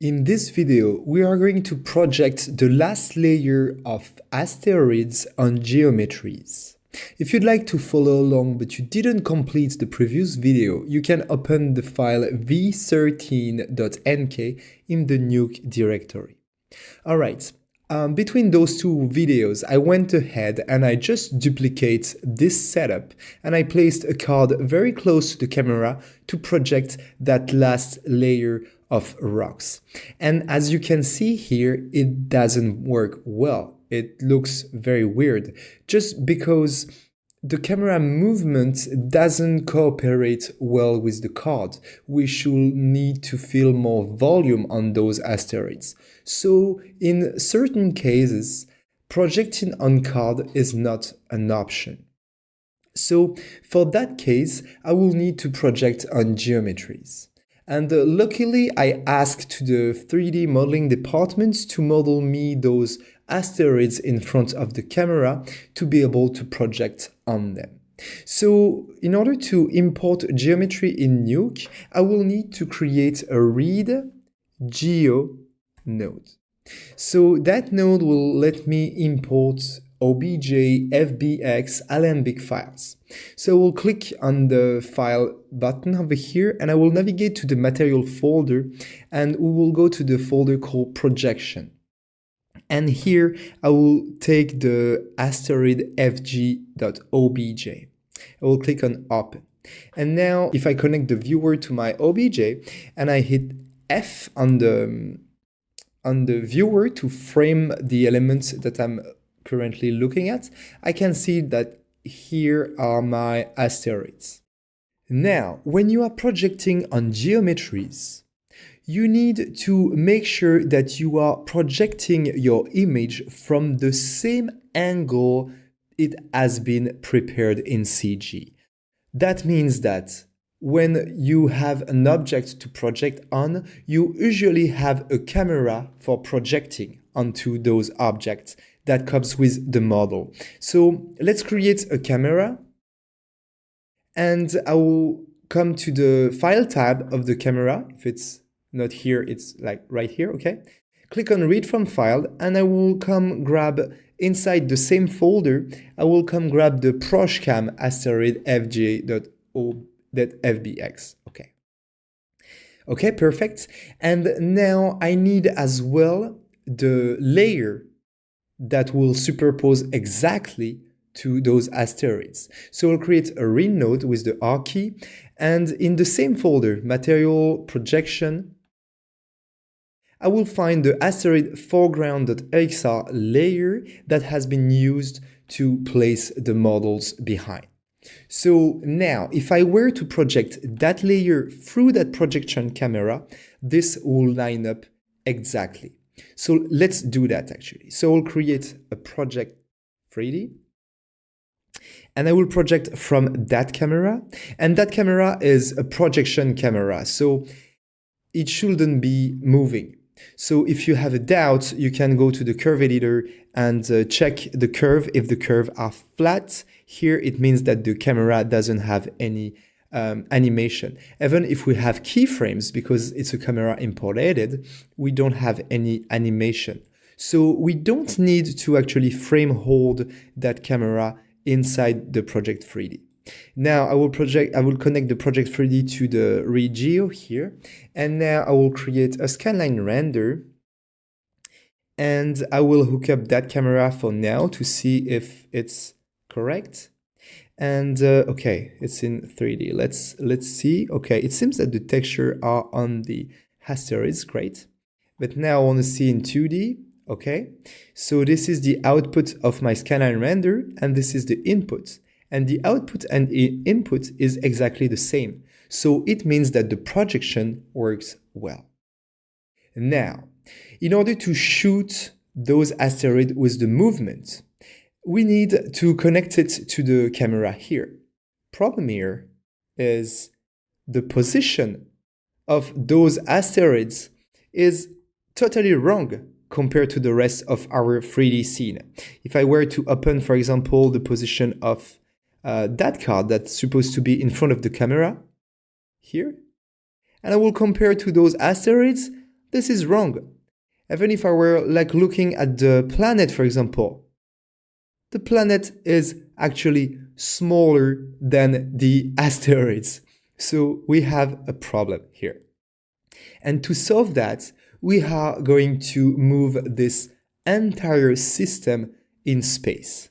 In this video, we are going to project the last layer of asteroids on geometries. If you'd like to follow along but you didn't complete the previous video, you can open the file v13.nk in the Nuke directory. Alright, between those two videos, I went ahead and I just duplicate this setup and I placed a card very close to the camera to project that last layer of rocks. And as you can see here, it doesn't work well. It looks very weird just because the camera movement doesn't cooperate well with the card. We should need to fill more volume on those asteroids. So in certain cases, projecting on card is not an option. So for that case, I will need to project on geometries. And luckily, I asked the 3D modeling department to model me those asteroids in front of the camera to be able to project on them. So in order to import geometry in Nuke, I will need to create a read geo node. So that node will let me import obj, fbx, alembic files. So we'll click on the file button over here and I will navigate to the material folder and we will go to the folder called projection. And here I will take the asteroid fg.obj. I will click on open. And now if I connect the viewer to my obj and I hit F on the viewer to frame the elements that I'm currently looking at, I can see that here are my asteroids. Now, when you are projecting on geometries, you need to make sure that you are projecting your image from the same angle it has been prepared in CG. That means that when you have an object to project on, you usually have a camera for projecting onto those objects that comes with the model. So let's create a camera and I will come to the file tab of the camera. If it's not here, it's like right here, okay? Click on read from file and I will come grab inside the same folder, I will come grab the proshcam asteroid fj.fbx, okay. Okay, perfect. And now I need as well the layer that will superpose exactly to those asteroids. So we'll create a read node with the R key and in the same folder, material projection, I will find the asteroid foreground.xr layer that has been used to place the models behind. So now, if I were to project that layer through that projection camera, this will line up exactly. So let's do that actually. So I'll create a project 3D and I will project from that camera. And that camera is a projection camera, so it shouldn't be moving. So if you have a doubt, you can go to the curve editor and check the curve. If the curves are flat, here it means that the camera doesn't have any animation. Even if we have keyframes, because it's a camera imported, we don't have any animation. So we don't need to actually frame hold that camera inside the project 3D. Now I will connect the project 3D to the read geo here, and now I will create a scanline render and I will hook up that camera for now to see if it's correct. And okay, it's in 3D. Let's see. Okay, it seems that the texture are on the asteroids, great. But now I want to see in 2D. Okay, so this is the output of my scanline render and this is the input. And the output and input is exactly the same. So it means that the projection works well. Now, in order to shoot those asteroids with the movement, we need to connect it to the camera here. Problem here is the position of those asteroids is totally wrong compared to the rest of our 3D scene. If I were to open, for example, the position of that card that's supposed to be in front of the camera here, and I will compare to those asteroids, This is wrong. Even if I were like looking at the planet, for example, the planet is actually smaller than the asteroids. So we have a problem here. And to solve that, we are going to move this entire system in space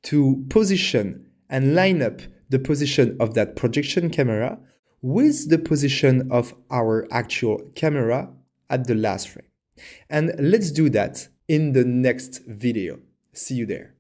to position and line up the position of that projection camera with the position of our actual camera at the last frame. And let's do that in the next video. See you there.